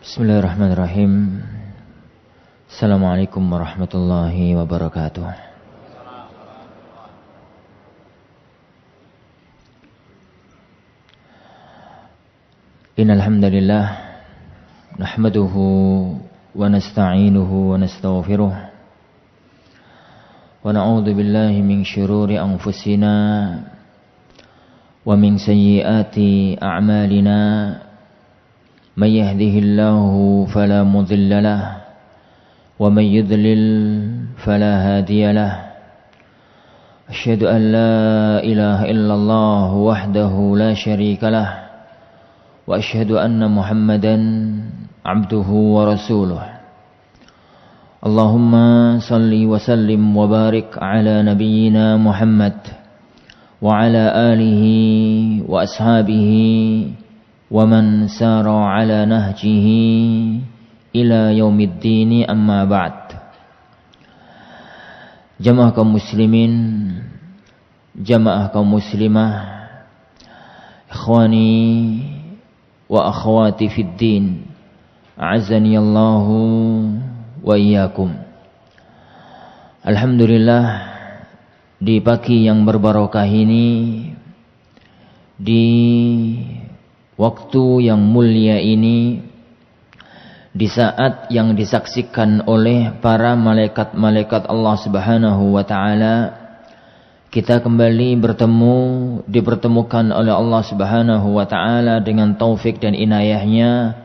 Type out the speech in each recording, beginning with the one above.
Bismillahirrahmanirrahim. Assalamualaikum warahmatullahi wabarakatuh. Innal hamdalillah nahmaduhu wa nasta'inuhu wa nastaghfiruh wa na'udzu billahi min syururi anfusina wa min sayyiati a'malina. من يهده الله فلا مضل له ومن يضلل فلا هادي له أشهد أن لا إله إلا الله وحده لا شريك له وأشهد أن محمدا عبده ورسوله اللهم صل وسلم وبارك على نبينا محمد وعلى آله وأصحابه ومن سار على نهجه إلى يوم الدين أما بعد. Jamaah kaum muslimin, jamaah kaum muslimah, ikhwani wa akhwati fid din, a'azzani Allahu wa iyyakum. Alhamdulillah, di pagi yang berbarokah ini, di waktu yang mulia ini, di saat yang disaksikan oleh para malaikat-malaikat Allah Subhanahu wa taala, kita kembali dipertemukan oleh Allah Subhanahu wa taala dengan taufik dan inayahnya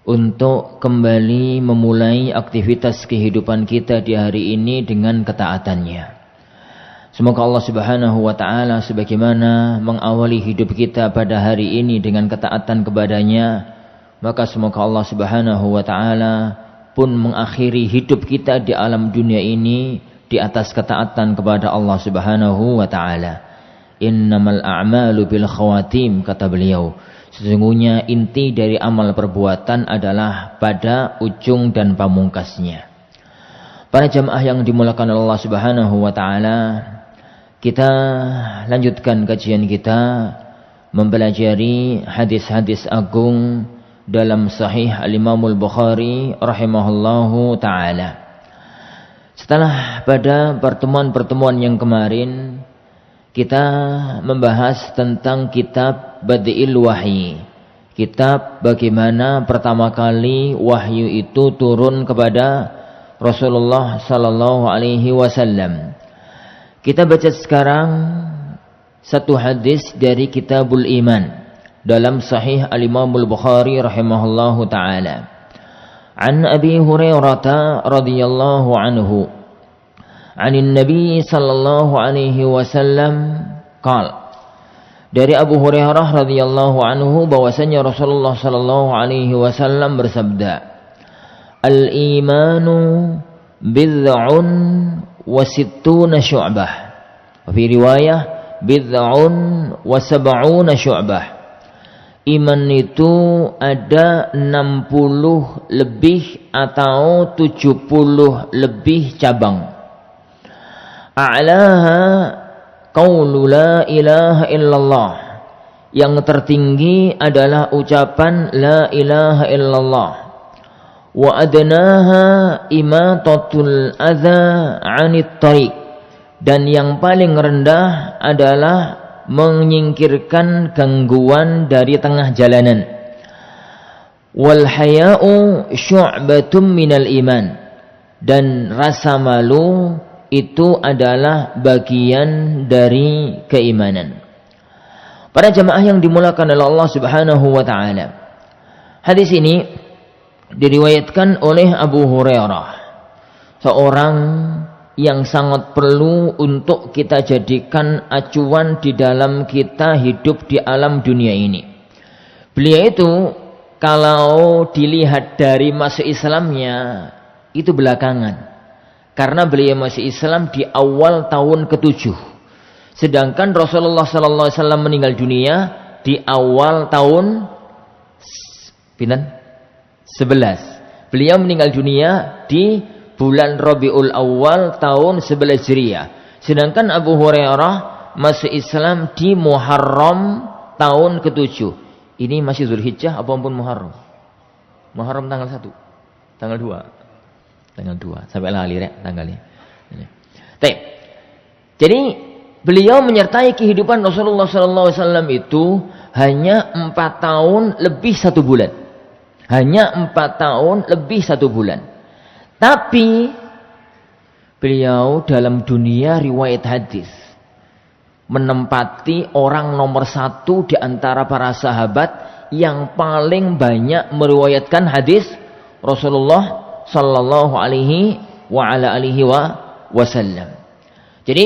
untuk kembali memulai aktivitas kehidupan kita di hari ini dengan ketaatannya. Semoga Allah Subhanahu wa taala sebagaimana mengawali hidup kita pada hari ini dengan ketaatan kepadanya, maka semoga Allah Subhanahu wa taala pun mengakhiri hidup kita di alam dunia ini di atas ketaatan kepada Allah Subhanahu wa taala. Innamal a'malu bil khawatim, kata beliau. Sesungguhnya inti dari amal perbuatan adalah pada ujung dan pamungkasnya. Para jamaah yang dimuliakan Allah Subhanahu wa taala, kita lanjutkan kajian kita mempelajari hadis-hadis agung dalam Sahih Al-Imamul Bukhari rahimahullahu ta'ala. Setelah pada pertemuan-pertemuan yang kemarin kita membahas tentang kitab Badi'il Wahyi, kitab bagaimana pertama kali wahyu itu turun kepada Rasulullah sallallahu alaihi wasallam. Kita baca sekarang satu hadis dari Kitabul Iman dalam Sahih Al-Imamul Bukhari rahimahullahu ta'ala. An Abi Hurairah radhiyallahu anhu, anin Nabi sallallahu alaihi wasallam qala. Dari Abu Hurairah radhiyallahu anhu bahwasanya Rasulullah sallallahu alaihi wasallam bersabda, Al-imanu bid'un wa sittuna syu'bah. Fi riwayah bid'un wa sab'una syu'bah. Iman itu ada 60 lebih atau 70 lebih cabang. A'laha qaulu la ilaha illallah. Yang tertinggi adalah ucapan la ilaha illallah. Wa adnaha imatatul adza 'anit thariq, dan yang paling rendah adalah menyingkirkan gangguan dari tengah jalanan. Wal haya'u syu'batun minal iman, dan rasa malu itu adalah bagian dari keimanan. Para jamaah yang dimuliakan oleh Allah Subhanahu wa taala, hadis ini diriwayatkan oleh Abu Hurairah, seorang yang sangat perlu untuk kita jadikan acuan di dalam kita hidup di alam dunia ini. Beliau itu kalau dilihat dari masuk Islamnya itu belakangan, karena beliau masuk Islam di awal tahun ke-7, sedangkan Rasulullah sallallahu alaihi wasallam meninggal dunia di awal tahun 11. Beliau meninggal dunia di bulan Rabiul Awal tahun 11 Hijriah. Sedangkan Abu Hurairah masuk Islam di Muharram tahun ke-7. Ini masih Zulhijjah ataupun Muharram? Muharram tanggal 1. Tanggal 2. Tanggal 2. Sampai lali rek tanggalnya. Jadi beliau menyertai kehidupan Rasulullah SAW itu hanya 4 tahun lebih 1 bulan. Hanya 4 tahun lebih 1 bulan. Tapi beliau dalam dunia riwayat hadis menempati orang nomor 1 di antara para sahabat yang paling banyak meriwayatkan hadis Rasulullah sallallahu alaihi wasallam. Jadi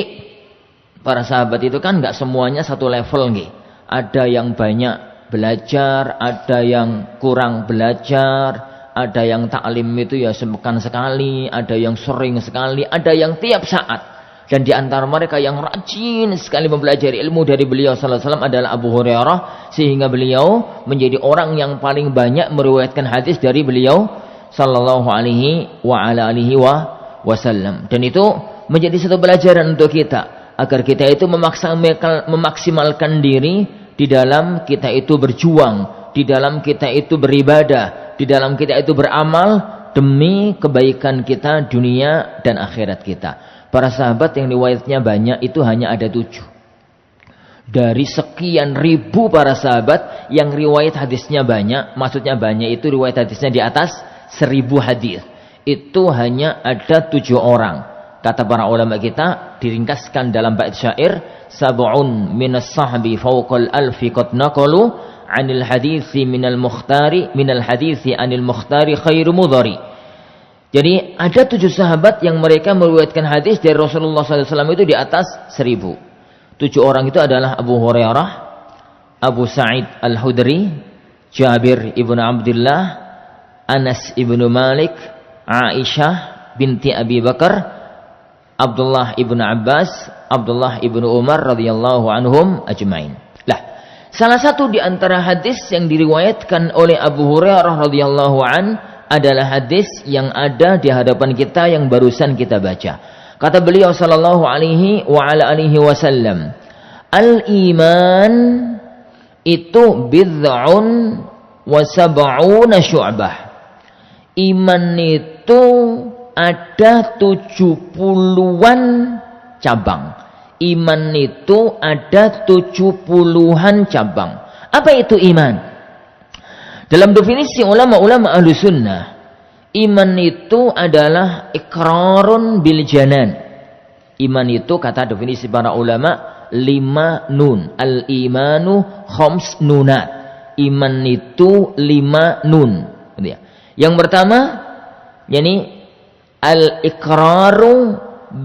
para sahabat itu kan enggak semuanya satu level nggih. Ada yang banyak belajar, ada yang kurang belajar, ada yang taklim itu ya sepekan sekali, ada yang sering sekali, ada yang tiap saat. Dan di antara mereka yang rajin sekali mempelajari ilmu dari beliau sallallahu alaihi wasallam adalah Abu Hurairah, sehingga beliau menjadi orang yang paling banyak meriwayatkan hadis dari beliau sallallahu alaihi wasallam. Dan itu menjadi satu pelajaran untuk kita agar kita itu memaksimalkan diri di dalam kita itu berjuang, di dalam kita itu beribadah, di dalam kita itu beramal demi kebaikan kita dunia dan akhirat kita. Para sahabat yang riwayatnya banyak itu hanya ada 7. Dari sekian ribu para sahabat yang riwayat hadisnya banyak, maksudnya banyak itu riwayat hadisnya di atas 1000 hadis. Itu hanya ada 7 orang. Kata para ulama kita diringkaskan dalam bait syair, sab'un minas sahbi fawqal alfi qad naqalu 'anil hadisi minal hadisi anil mukhtari khairu mudhari. Jadi ada 7 sahabat yang mereka meriwayatkan hadis dari Rasulullah SAW itu di atas 1000. 7 orang itu adalah Abu Hurairah, Abu Sa'id Al-Khudri, Jabir ibn Abdullah, Anas ibn Malik, Aisyah binti Abi Bakar, Abdullah ibn Abbas, Abdullah ibn Umar radhiyallahu anhum ajmain. Lah, salah satu di antara hadis yang diriwayatkan oleh Abu Hurairah radhiyallahu an adalah hadis yang ada di hadapan kita yang barusan kita baca. Kata beliau sallallahu alaihi wasallam, al-iman itu bid'un wa sab'una syu'bah. Iman itu ada 70-an cabang. Iman itu ada 70-an cabang. Apa itu iman? Dalam definisi ulama-ulama ahlu sunnah, iman itu adalah iqrarun bil janan. Iman itu kata definisi para ulama 5 nun. Al-imanu khams nunat. Iman itu 5 nun. Yang pertama, yakni al-iqraru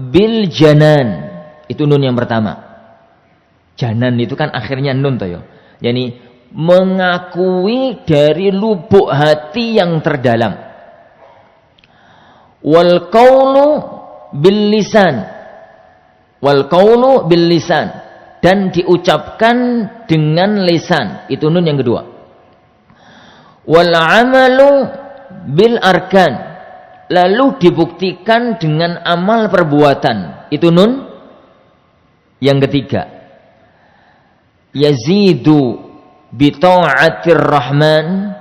bil janan. Itu nun yang pertama. Janan itu kan akhirnya nun toh ya. Yani mengakui dari lubuk hati yang terdalam. Wal qaulu bil lisan. Wal qaulu bil lisan, dan diucapkan dengan lisan. Itu nun yang kedua. Wal amalu bil arkan, lalu dibuktikan dengan amal perbuatan. Itu nun yang ketiga. Yazidu bita'atir rahman,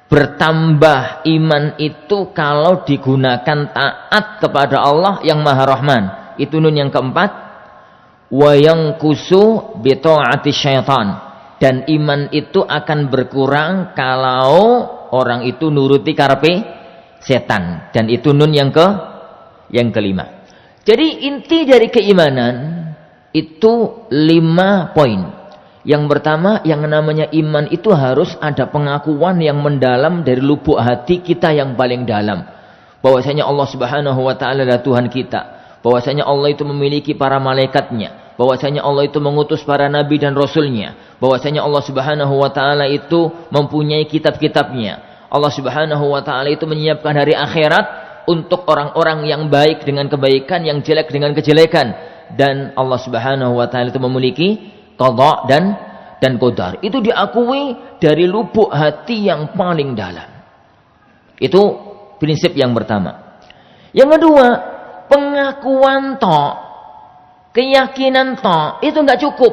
bertambah iman itu kalau digunakan taat kepada Allah yang Maha Rahman. Itu nun yang keempat. Wa yanqusu bita'ati syaitan, dan iman itu akan berkurang kalau orang itu nuruti karepe setan. Dan itu nun yang kelima. Jadi inti dari keimanan itu 5 poin. Yang pertama, yang namanya iman itu harus ada pengakuan yang mendalam dari lubuk hati kita yang paling dalam. Bahwasanya Allah Subhanahu wa taala adalah Tuhan kita. Bahwasanya Allah itu memiliki para malaikatnya. Bahwasanya Allah itu mengutus para nabi dan rasulnya. Bahwasanya Allah Subhanahu wa taala itu mempunyai kitab-kitabnya. Allah Subhanahu wa taala itu menyiapkan hari akhirat untuk orang-orang yang baik dengan kebaikan, yang jelek dengan kejelekan. Dan Allah Subhanahu wa taala itu memiliki qada dan qadar. Itu diakui dari lubuk hati yang paling dalam. Itu prinsip yang pertama. Yang kedua, pengakuan keyakinan itu enggak cukup.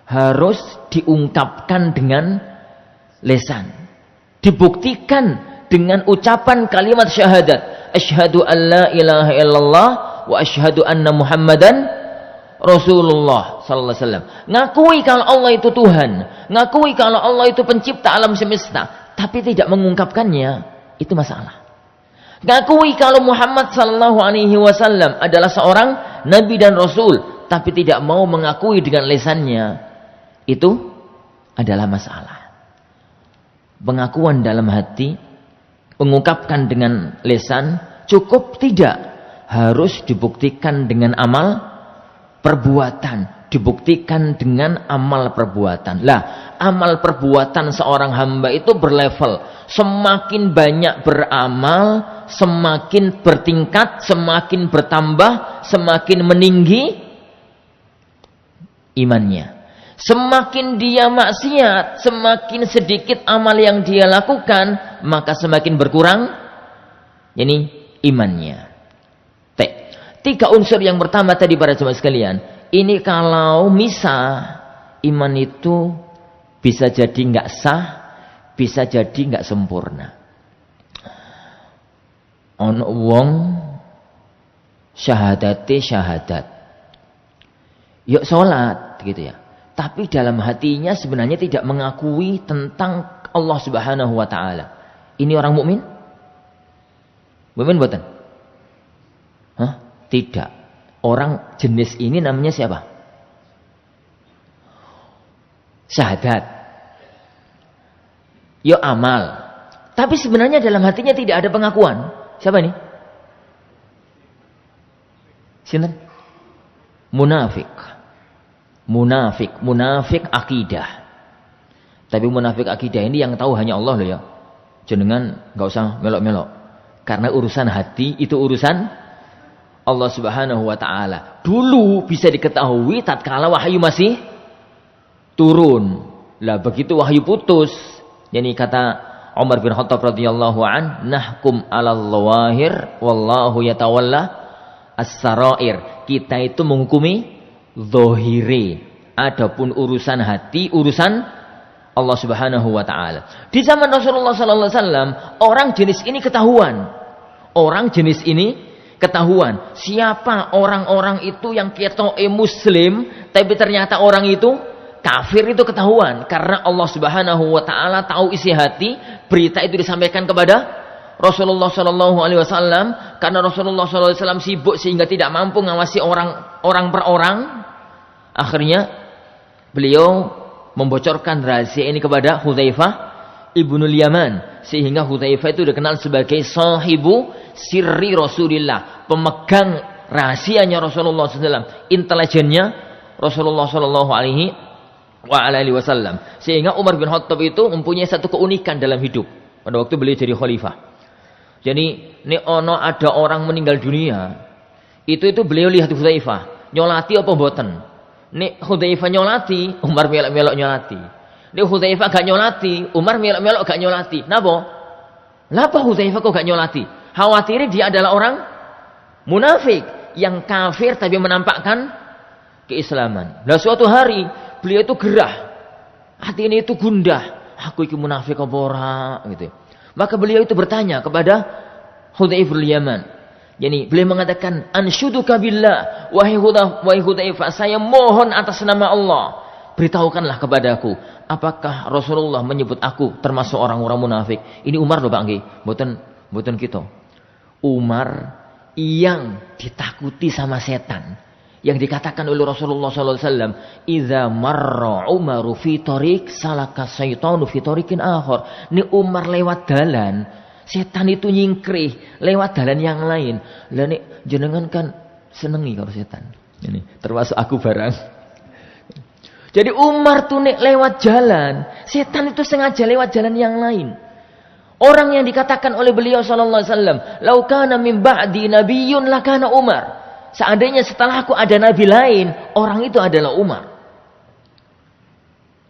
Harus diungkapkan dengan lisan. dibuktikan dengan ucapan kalimat syahadat, asyhadu an la ilaha illallah wa asyhadu anna Muhammadan Rasulullah sallallahu alaihi wasallam. Ngakui kalau Allah itu Tuhan, ngakui kalau Allah itu pencipta alam semesta, tapi tidak mengungkapkannya, itu masalah. Ngakui kalau Muhammad sallallahu alaihi wasallam adalah seorang nabi dan rasul, tapi tidak mau mengakui dengan lisannya, itu adalah masalah. Pengakuan dalam hati, mengungkapkan dengan lisan cukup tidak, harus dibuktikan dengan amal perbuatan, dibuktikan dengan amal perbuatan. Lah, amal perbuatan seorang hamba itu berlevel. Semakin banyak beramal, semakin bertingkat, semakin bertambah, semakin meninggi imannya. Semakin dia maksiat, semakin sedikit amal yang dia lakukan, maka semakin berkurang ini imannya. Tiga unsur yang pertama tadi para jemaah sekalian, ini kalau misah, iman itu bisa jadi nggak sah, bisa jadi nggak sempurna. Ono wong syahadate syahadat, yuk sholat gitu ya, tapi dalam hatinya sebenarnya tidak mengakui tentang Allah Subhanahu wa taala. Ini orang mukmin? Mukmin buatan? Hah? Tidak. Orang jenis ini namanya siapa? Syahadat. Yo amal. Tapi sebenarnya dalam hatinya tidak ada pengakuan. Siapa ini? Sinten? Munafik. Munafik akidah. Tapi munafik akidah ini yang tahu hanya Allah loh ya. Jenengan enggak usah melok-melok. Karena urusan hati itu urusan Allah Subhanahu wa taala. Dulu bisa diketahui tatkala wahyu masih turun. Lah begitu wahyu putus, yani kata Umar bin Khattab radhiyallahu an, nahkum 'alal zawahir wallahu yatawalla as-sarair. Kita itu menghukumi zahire. Adapun urusan hati, urusan Allah Subhanahu wa taala. Di zaman Rasulullah sallallahu alaihi wasallam, orang jenis ini ketahuan. Orang jenis ini ketahuan. Siapa orang-orang itu yang ketoke muslim tapi ternyata orang itu kafir, itu ketahuan karena Allah Subhanahu wa taala tahu isi hati. Berita itu disampaikan kepada Rasulullah sallallahu alaihi wasallam karena Rasulullah sallallahu alaihi wasallam sibuk sehingga tidak mampu ngawasi orang per orang. Akhirnya beliau membocorkan rahasia ini kepada Hudzaifah ibnul Yaman, sehingga Hudzaifah itu dikenal sebagai sahibu sirri Rasulillah, pemegang rahasianya Rasulullah SAW, intelijennya Rasulullah Sallallahu Alaihi Wasallam. Sehingga Umar bin Khattab itu mempunyai satu keunikan dalam hidup pada waktu beliau jadi khalifah. Jadi ini ada orang meninggal dunia, itu beliau lihat Hudzaifah nyolati apa mboten. Nek Hudzaifah nyolati, Umar melok-melok nyolati. Nek Hudzaifah gak nyolati, Umar melok-melok gak nyolati. Napa Hudzaifah kok gak nyolati? Khawatir dia adalah orang munafik yang kafir tapi menampakkan keislaman. Nah suatu hari beliau itu gerah, hati ini itu gundah. Aku iki munafik apa ora gitu. Maka beliau itu bertanya kepada Hudzaifah bin Yaman. Yani beliau mengatakan, "Anshuduka billah, wahai Hudzaifah, saya mohon atas nama Allah, beritahukanlah kepadaku, apakah Rasulullah menyebut aku termasuk orang-orang munafik?" Ini Umar loh Pak nggih, mboten kita. Umar yang ditakuti sama setan, yang dikatakan oleh Rasulullah sallallahu alaihi wasallam, "Idza marra Umaru fi tariq salaka syaitanu fi tariqin akhar." Ini Umar lewat dalan, setan itu nyingkrih lewat dalan yang lain. Lah nek jenengan kan senengi karo setan. Ini termasuk aku barang. Jadi Umar tuh nek lewat jalan, setan itu sengaja lewat jalan yang lain. Orang yang dikatakan oleh beliau sallallahu alaihi wasallam, "Lau kana min ba'di nabiyyun lakana Umar." Seandainya setelah aku ada nabi lain, orang itu adalah Umar.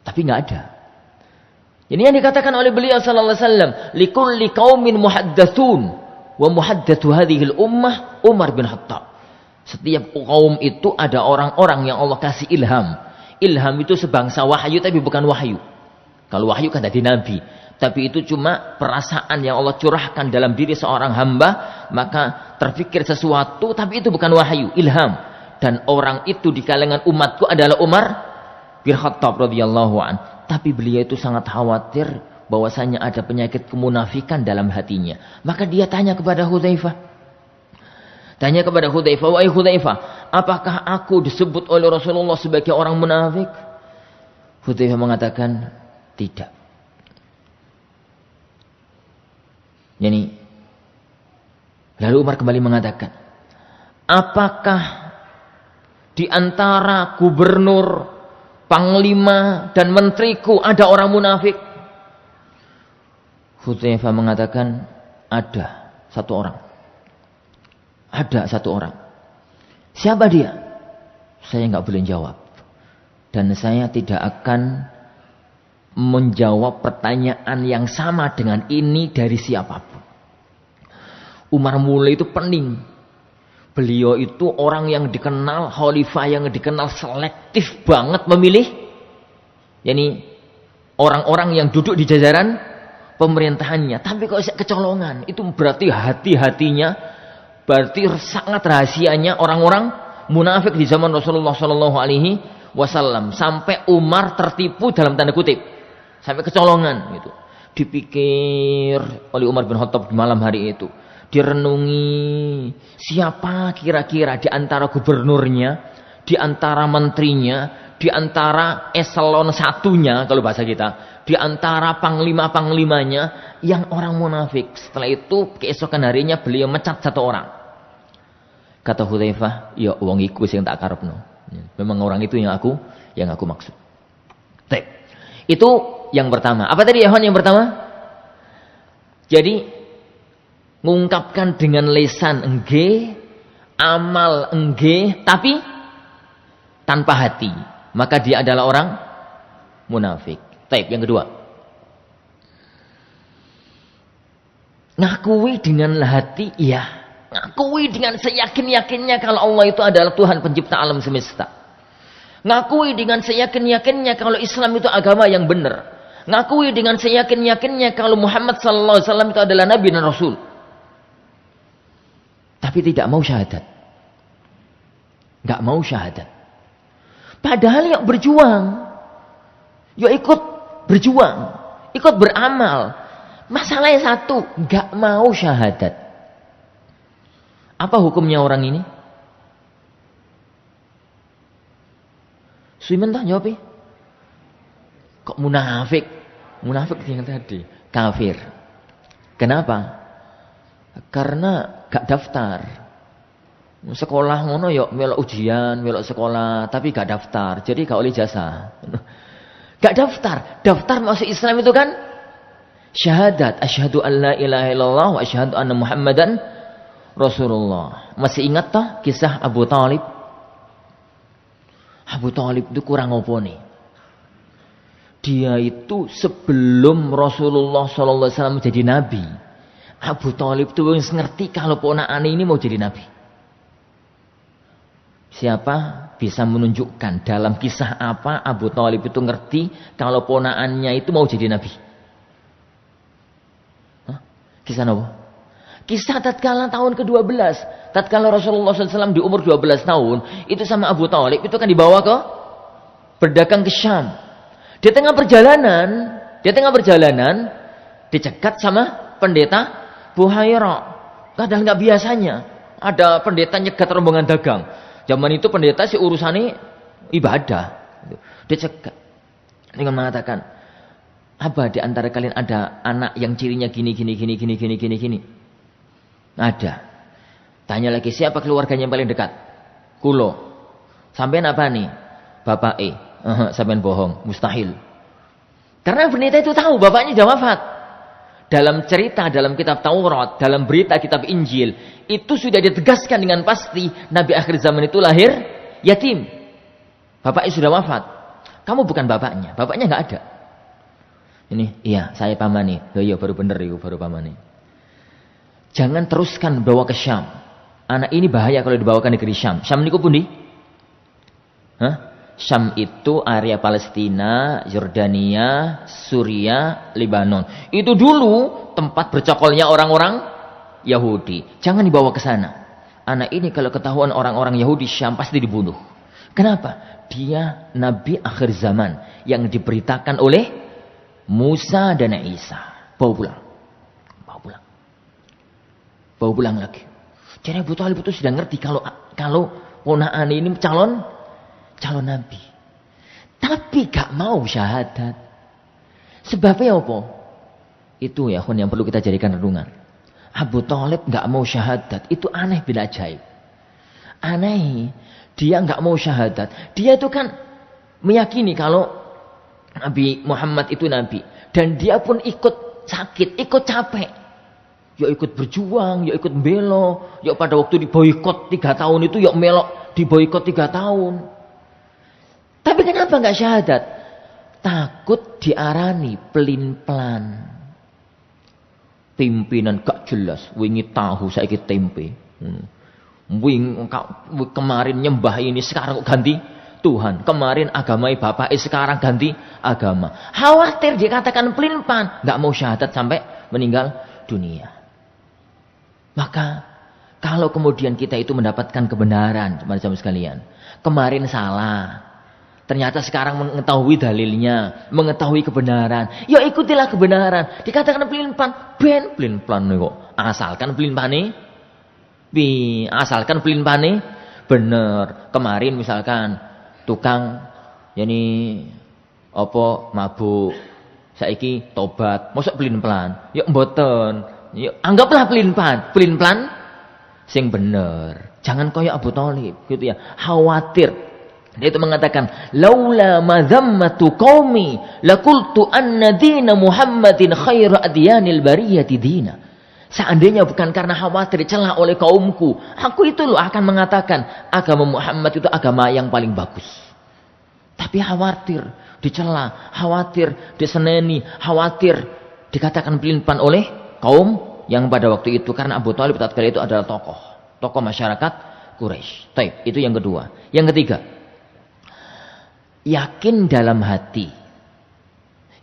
Tapi enggak ada. Ini yang dikatakan oleh beliau sallallahu alaihi wasallam, "Likulli qaumin muhaddatsun wa muhaddatsu hadhil ummah Umar bin Khattab." Setiap kaum itu ada orang-orang yang Allah kasih ilham. Ilham itu sebangsa wahyu tapi bukan wahyu. Kalau wahyu kan dari nabi. Tapi itu cuma perasaan yang Allah curahkan dalam diri seorang hamba, maka terfikir sesuatu, tapi itu bukan wahyu, ilham. Dan orang itu di kalangan umatku adalah Umar bin Khattab radhiyallahu an. Tapi beliau itu sangat khawatir bahwasanya ada penyakit kemunafikan dalam hatinya. Maka dia tanya kepada Hudzaifah. Wahai Hudzaifah, apakah aku disebut oleh Rasulullah sebagai orang munafik? Hudzaifah mengatakan, tidak. Yani, lalu Umar kembali mengatakan, apakah di antara gubernur, panglima, dan menteriku ada orang munafik? Hudzaifah mengatakan, ada satu orang. Ada satu orang. Siapa dia? Saya nggak boleh jawab. Dan saya tidak akan menjawab pertanyaan yang sama dengan ini dari siapapun. Umar mulai itu pening. Beliau itu orang yang dikenal, khalifah yang dikenal selektif banget memilih. Yani orang-orang yang duduk di jajaran pemerintahannya. Tapi kalau kecolongan, itu berarti hati-hatinya, berarti sangat rahasianya orang-orang munafik di zaman Rasulullah SAW. Sampai Umar tertipu dalam tanda kutip. Sampai kecolongan gitu. Dipikir oleh Umar bin Khattab di malam hari itu. Direnungi siapa kira-kira di antara gubernurnya, di antara menterinya, di antara eselon satunya kalau bahasa kita, di antara panglima-panglimanya yang orang munafik. Setelah itu keesokan harinya beliau mecat satu orang. Kata Hudzaifah, ya wong iku sing tak karepno. Memang orang itu yang aku maksud. Itu yang pertama. Apa tadi yang pertama? Jadi mengungkapkan dengan lisan engge, amal engge, tapi tanpa hati. Maka dia adalah orang munafik. Taib yang kedua. Ngakui dengan hati, iya. Ngakui dengan seyakin-yakinnya kalau Allah itu adalah Tuhan pencipta alam semesta. Ngakui dengan seyakin-yakinnya kalau Islam itu agama yang benar. Ngakui dengan seyakin-yakinnya kalau Muhammad sallallahu alaihi wasallam itu adalah nabi dan rasul. Tapi tidak mau syahadat. Enggak mau syahadat. Padahal yuk berjuang. Yuk ikut berjuang, ikut beramal. Masalahnya satu, enggak mau syahadat. Apa hukumnya orang ini? Suiman tak jawab? Kok munafik? Munafik yang tadi. Kafir. Kenapa? Karena gak daftar. Sekolah ngono yuk melok ujian, melok sekolah, tapi gak daftar. Jadi gak oleh jasa. Gak daftar. Daftar masuk Islam itu kan syahadat. Asyhadu an la ilaha illallah wa asyhadu anna Muhammadan Rasulullah. Masih ingat toh kisah Abu Talib? Abu Talib itu kurang apa nih? Dia itu sebelum Rasulullah SAW jadi nabi. Abu Talib itu ngerti kalau ponakan ini mau jadi nabi. Siapa bisa menunjukkan dalam kisah apa Abu Talib itu ngerti kalau ponakannya itu mau jadi nabi? Hah? Kisah apa? Kisah tatkala tahun ke-12. Tatkala Rasulullah SAW di umur 12 tahun. Itu sama Abu Talib itu kan dibawa ke berdagang ke Syam. Di tengah perjalanan dicegat sama pendeta Buhaira. Kadang nggak biasanya ada pendeta nyegat rombongan dagang. Zaman itu pendeta si urusannya ibadah. Dicegat dengan mengatakan, apa di antara kalian ada anak yang cirinya gini. Ada. Tanya lagi, siapa keluarganya yang paling dekat? Kulo. Sampean apa nih? Bapak E. Sampean bohong, mustahil. Karena pendeta itu tahu bapaknya sudah wafat. Dalam cerita, dalam kitab Taurat, dalam berita kitab Injil, itu sudah ditegaskan dengan pasti Nabi akhir zaman itu lahir yatim. Bapaknya sudah wafat. Kamu bukan bapaknya nggak ada. Ini, iya, saya pamani. Loh iya, baru bener itu, baru pamani. Jangan teruskan bawa ke Syam. Anak ini bahaya kalau dibawa ke negeri Syam. Syam niku pundi? Hah? Syam itu area Palestina, Yordania, Suria, Lebanon. Itu dulu tempat bercokolnya orang-orang Yahudi. Jangan dibawa ke sana. Anak ini kalau ketahuan orang-orang Yahudi Syam pasti dibunuh. Kenapa? Dia nabi akhir zaman yang diberitakan oleh Musa dan Isa. Bawa pulang. Bawa pulang lagi. Jadi Abu Thalib itu sudah ngerti kalau ponakan ini calon nabi. Tapi gak mau syahadat. Sebabnya apa? Itu ya yang perlu kita jadikan renungan. Abu Thalib gak mau syahadat. Itu aneh bin ajaib. Aneh. Dia gak mau syahadat. Dia itu kan meyakini kalau Nabi Muhammad itu nabi. Dan dia pun ikut sakit, ikut capek. Ya ikut berjuang, ya ikut belo, ya pada waktu diboikot 3 tahun itu ya melok diboikot 3 tahun. Tapi kenapa nggak syahadat? Takut diarani pelin-pelan. Pimpinan gak jelas, wingi tahu saiki tempe. Kemarin nyembah ini sekarang kok ganti Tuhan. Kemarin agamai bapak sekarang ganti agama. Khawatir dikatakan pelin-pelan, nggak mau syahadat sampai meninggal dunia. Maka kalau kemudian kita itu mendapatkan kebenaran, teman-teman sekalian, kemarin salah, ternyata sekarang mengetahui dalilnya, mengetahui kebenaran, ya ikutilah kebenaran. Dikatakan pelin-pelan, pelin-pelan kok. Asalkan pelin-pelan bener. Kemarin misalkan tukang yani apa mabuk, saiki tobat, mosok pelin-pelan, ya mboten. Ya, anggaplah pelin-pelan sing bener. Jangan koyo Abu Thalib gitu ya. Khawatir. Dia itu mengatakan, "Laula madhammatu qaumi laqultu anna dina Muhammadin khairu adyanil bariyati dina." Seandainya bukan karena khawatir dicela oleh kaumku, aku itu loh akan mengatakan agama Muhammad itu agama yang paling bagus. Tapi khawatir dicela, khawatir diseneni, khawatir dikatakan pelin-pelan oleh kaum yang pada waktu itu, karena Abu Thalib tatkala itu adalah tokoh masyarakat Quraisy. Taib, itu yang kedua. Yang ketiga, yakin dalam hati.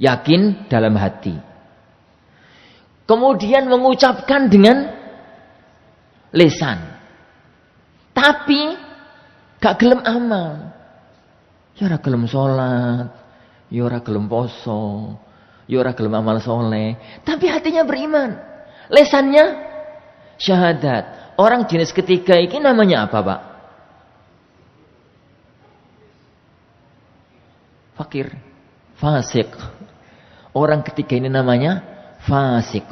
Yakin dalam hati. Kemudian mengucapkan dengan lisan. Tapi gak gelem amal. Ya ora gelem salat, ya ora gelem poso, ya ora gelem amal soleh, tapi hatinya beriman. Lesannya syahadat. Orang jenis ketiga ini namanya apa, Pak? Fakir, fasik. Orang ketiga ini namanya fasik.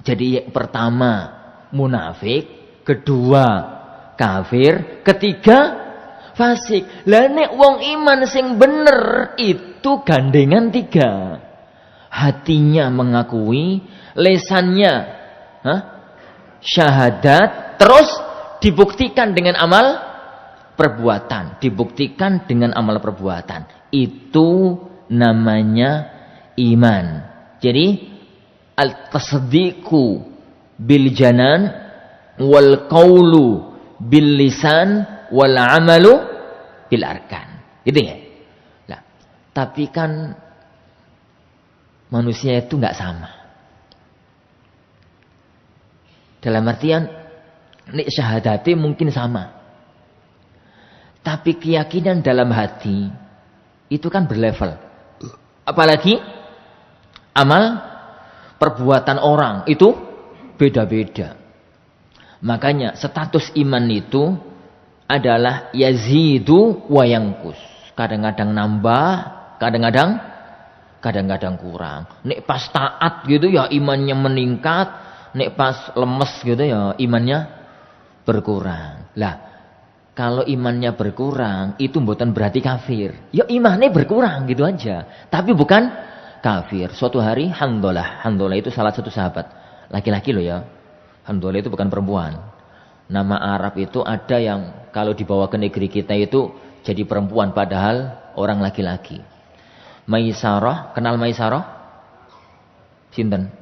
Jadi yang pertama munafik, kedua kafir, ketiga fasik. Lah nek wong iman sing bener itu gandengan 3. Hatinya mengakui, lesannya syahadat, terus dibuktikan dengan amal perbuatan. Dibuktikan dengan amal perbuatan. Itu namanya iman. Jadi al-tasdiqu bil janan wal qaulu bil lisan wal amalu bil arkan. Gitu ya. Nah, tapi kan manusia itu nggak sama. Dalam artian nek syahadati mungkin sama. Tapi keyakinan dalam hati itu kan berlevel. Apalagi amal perbuatan orang itu beda-beda. Makanya status iman itu adalah yazidu wa yanqus. Kadang-kadang nambah, kadang-kadang kurang. Nek pas taat gitu ya imannya meningkat, nek pas lemes gitu ya imannya berkurang. Lah, kalau imannya berkurang itu bukan berarti kafir. Ya imannya berkurang gitu aja, tapi bukan kafir. Suatu hari Handolah itu salah satu sahabat, laki-laki loh ya. Handolah itu bukan perempuan. Nama Arab itu ada yang kalau dibawa ke negeri kita itu jadi perempuan padahal orang laki-laki. Maisarah, kenal Maisarah? Sinten?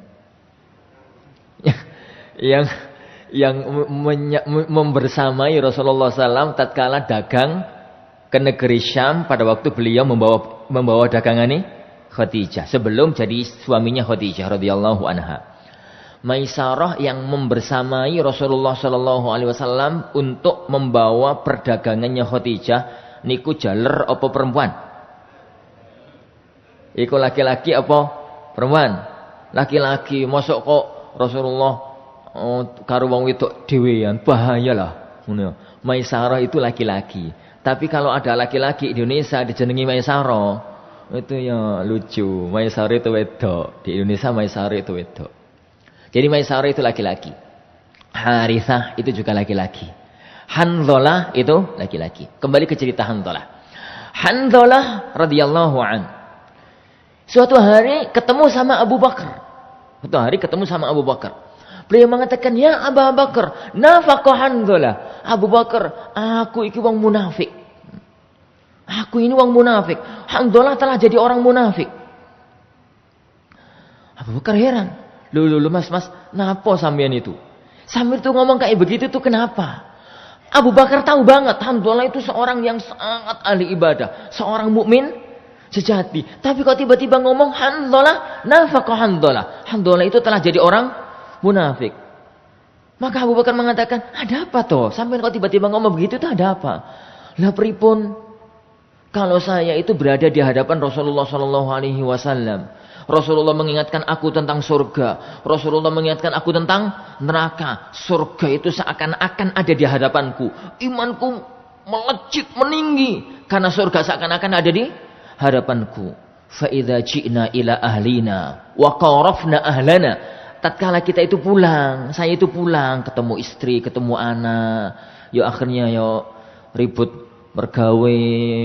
yang membersamai Rasulullah SAW tatkala dagang ke negeri Syam pada waktu beliau membawa dagangannya Khadijah sebelum jadi suaminya Khadijah radhiyallahu anha. Maisarah yang membersamai Rasulullah sallallahu alaihi wasallam untuk membawa perdagangannya Khadijah niku jaler apa perempuan? Iku laki-laki apa perempuan? Laki-laki. Mosok kok Rasulullah karo wong wedok dhewean, bahayalah ngono. Maisarah itu laki-laki. Tapi kalau ada laki-laki di Indonesia dijenengi Maisarah, itu ya lucu. Maisarah itu wedok. Di Indonesia Maisarah itu wedok. Jadi Maisarah itu laki-laki. Harithah itu juga laki-laki. Hanzalah itu laki-laki. Kembali ke cerita Hanzalah. Hanzalah radhiyallahu an. Suatu hari ketemu sama Abu Bakar. Beliau mengatakan, "Ya Abu Bakar, nafaqah Hanzalah." Abu Bakar, aku iki wong munafik. Aku ini wong munafik. Hanzalah telah jadi orang munafik. Abu Bakar heran. Loh mas, napa sampean itu? Sambil tuh ngomong kayak begitu tuh kenapa? Abu Bakar tahu banget Hanzalah itu seorang yang sangat ahli ibadah, seorang mukmin sejati. Tapi kok tiba-tiba ngomong Hanzalah, nafaqah Hanzalah. Hanzalah itu telah jadi orang munafik. Maka Abu Bakar mengatakan, ada apa toh? Sampai kok tiba-tiba ngomong begitu itu ada apa? Lah pripun? Kalau saya itu berada di hadapan Rasulullah sallallahu alaihi wasallam, Rasulullah mengingatkan aku tentang surga, Rasulullah mengingatkan aku tentang neraka. Surga itu seakan-akan ada di hadapanku. Imanku melejit, meninggi karena surga seakan-akan ada di hadapanku. Fa idza ji'na ila ahlina wa qarafna ahlana. Tatkala kita itu pulang, saya itu pulang, ketemu istri, ketemu anak, yo akhirnya yo ribut bergawe,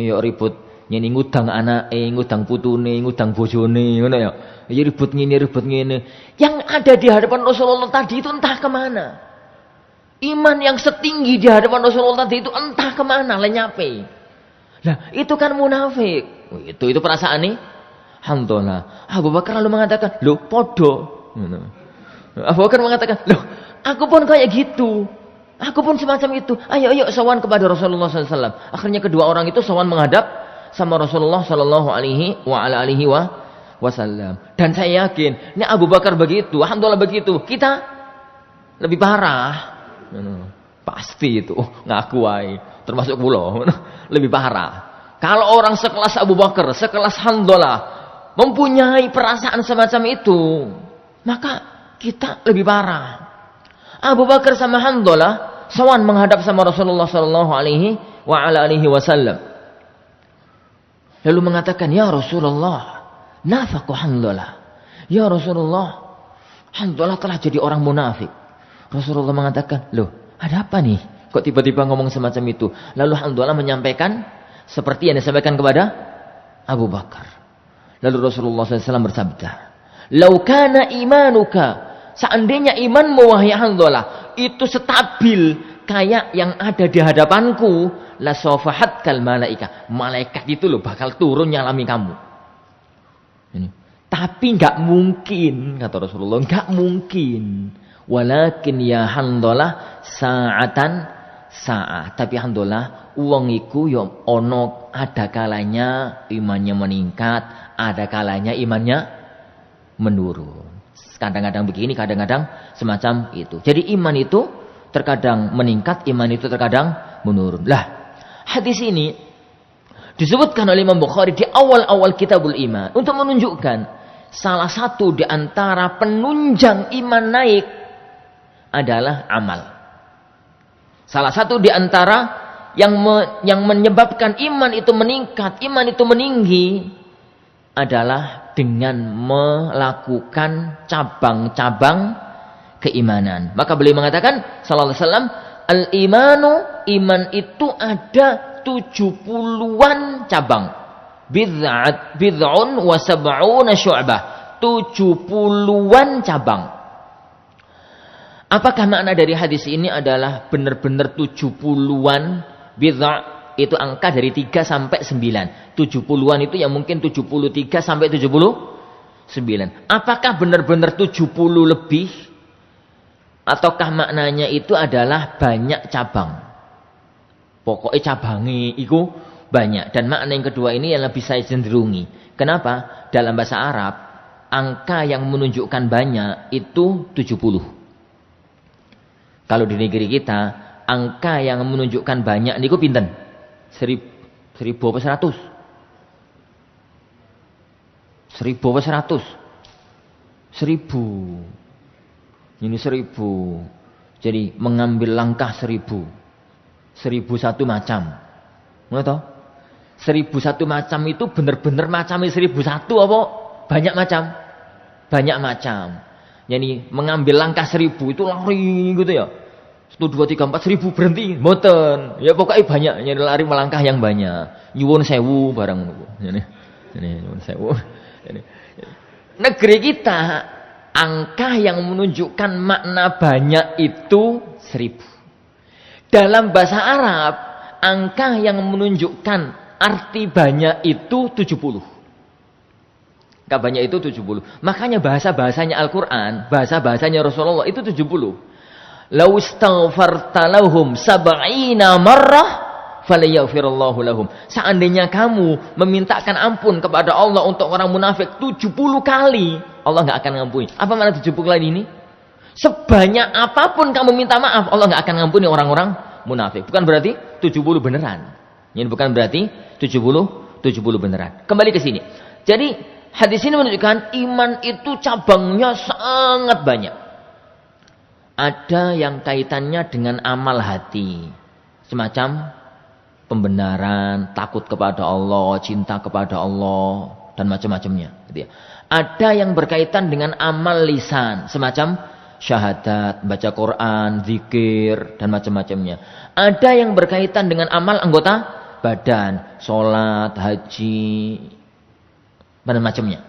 yo ribut nyeni ngudang anake, ngudang putune, ngudang bojone, ngono ya. Ya ribut ngene. Yang ada di hadapan Rasulullah tadi itu entah kemana. Iman yang setinggi di hadapan Rasulullah tadi itu entah kemana lenyape. Nah, itu kan munafik. Itu perasaan nih. Alhamdulillah. Abu Bakar lalu mengatakan, "Loh, podo." Abu Bakar mengatakan, "Loh, aku pun kayak gitu. Aku pun semacam itu. Ayo sowan kepada Rasulullah SAW." Akhirnya kedua orang itu sowan menghadap sama Rasulullah Sallallahu Alaihi Wasallam. Dan saya yakin, ini Abu Bakar begitu, alhamdulillah begitu. Kita lebih parah. Pasti itu ngaku wae. Termasuk kula, lebih parah. Kalau orang sekelas Abu Bakar, sekelas Hanzalah mempunyai perasaan semacam itu, maka kita lebih parah. Abu Bakar sama Hanzalah sowan menghadap sama Rasulullah sallallahu alaihi wasallam. Lalu mengatakan, "Ya Rasulullah, nafaqah Hanzalah." Ya Rasulullah, Hanzalah telah jadi orang munafik. Rasulullah mengatakan, "Loh, ada apa nih? Kok tiba-tiba ngomong semacam itu?" Lalu Hanzalah menyampaikan seperti yang disampaikan kepada Abu Bakar. Lalu Rasulullah SAW bersabda, "Lau kana imanuka," seandainya imanmu wahai Hanzalah itu stabil kayak yang ada di hadapanku, la safahatkal malaika. Malaikat itu loh bakal turun nyalami kamu. Ini. Tapi enggak mungkin, kata Rasulullah, enggak mungkin. Walakin ya Hanzalah sa'atan sa'ah. Tapi Hanzalah wong iku yo ono ada kalanya imannya meningkat, ada kalanya imannya menurun. Kadang-kadang begini, kadang-kadang semacam itu. Jadi iman itu terkadang meningkat, iman itu terkadang menurun. Lah, hadis ini disebutkan oleh Imam Bukhari di awal-awal Kitabul Iman untuk menunjukkan salah satu di antara penunjang iman naik adalah amal. Salah satu di antara yang menyebabkan iman itu meningkat, iman itu meninggi adalah dengan melakukan cabang-cabang keimanan. Maka beliau mengatakan sallallahu alaihi wasallam, al-imanu, iman itu ada 70-an cabang. Bid'un wa sab'una syu'bah. 70-an cabang. Apakah makna dari hadis ini adalah benar-benar 70-an? Bid'a itu angka dari 3 sampai 9. 70-an itu yang mungkin 73 sampai 79. Apakah benar-benar 70 lebih? Ataukah maknanya itu adalah banyak cabang? Pokoknya cabangnya itu banyak. Dan makna yang kedua ini yang lebih saya cenderungi. Kenapa? Dalam bahasa Arab, angka yang menunjukkan banyak itu 70. Kalau di negeri kita, angka yang menunjukkan banyak niku pinten? 1000 apa 100? 1000 apa 100? 1000. Ini 1000. Jadi mengambil langkah 1000. 1001 macam. Ngono toh? 1001 macam itu bener-bener macamnya 1001 apa? Banyak macam. Banyak macam. Jadi mengambil langkah 1000 itu lari gitu ya. 1, 2, 3, 4, 1000 berhenti. Mboten. Ya pokoknya banyak. Jadi lari melangkah yang banyak. Nyuwun sewu barang ngono. Ini nyuwun sewu. Negeri kita angka yang menunjukkan makna banyak itu 1000. Dalam bahasa Arab, angka yang menunjukkan arti banyak itu 70. Angka banyak itu 70. Makanya bahasa-bahasanya Al-Quran, bahasa-bahasanya Rasulullah itu 70. Lau istaghfarta lahum sab'ina marrah falyaghfirallahu lahum. Seandainya kamu memintakan ampun kepada Allah untuk orang munafik 70 kali, Allah enggak akan ngampuni. Apa makna 70 kali ini? Sebanyak apapun kamu minta maaf, Allah enggak akan ngampuni orang-orang munafik. Bukan berarti 70 beneran. Ini bukan berarti 70 beneran. Kembali ke sini. Jadi hadis ini menunjukkan iman itu cabangnya sangat banyak. Ada yang kaitannya dengan amal hati. Semacam pembenaran, takut kepada Allah, cinta kepada Allah, dan macam-macamnya. Gitu ya. Ada yang berkaitan dengan amal lisan. Semacam syahadat, baca Quran, zikir, dan macam-macamnya. Ada yang berkaitan dengan amal anggota badan, sholat, haji, dan macamnya.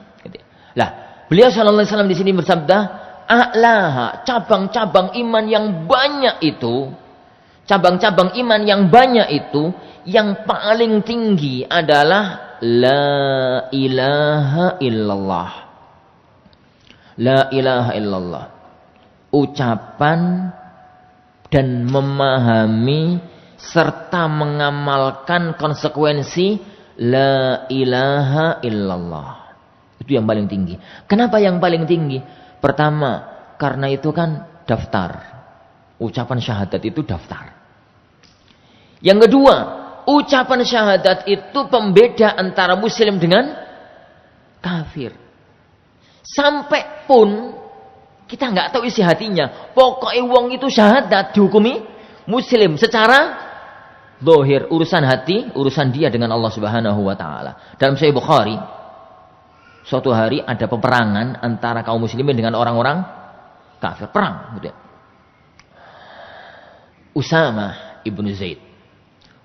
Lah, beliau sallallahu alaihi wasallam di sini bersabda, a'laha, cabang-cabang iman yang banyak itu, cabang-cabang iman yang banyak itu, yang paling tinggi adalah la ilaha illallah. La ilaha illallah. Ucapan dan memahami serta mengamalkan konsekuensi la ilaha illallah. Itu yang paling tinggi. Kenapa yang paling tinggi? Pertama, karena itu kan daftar. Ucapan syahadat itu daftar. Yang kedua, ucapan syahadat itu pembeda antara muslim dengan kafir. Sampai pun kita nggak tahu isi hatinya. Pokoknya wong itu syahadat dihukumi muslim secara zahir. Urusan hati, urusan dia dengan Allah Subhanahu wa taala. Dalam Sahih Bukhari, suatu hari ada peperangan antara kaum muslimin dengan orang-orang kafir. Perang gitu ya. Usama ibnu Zaid.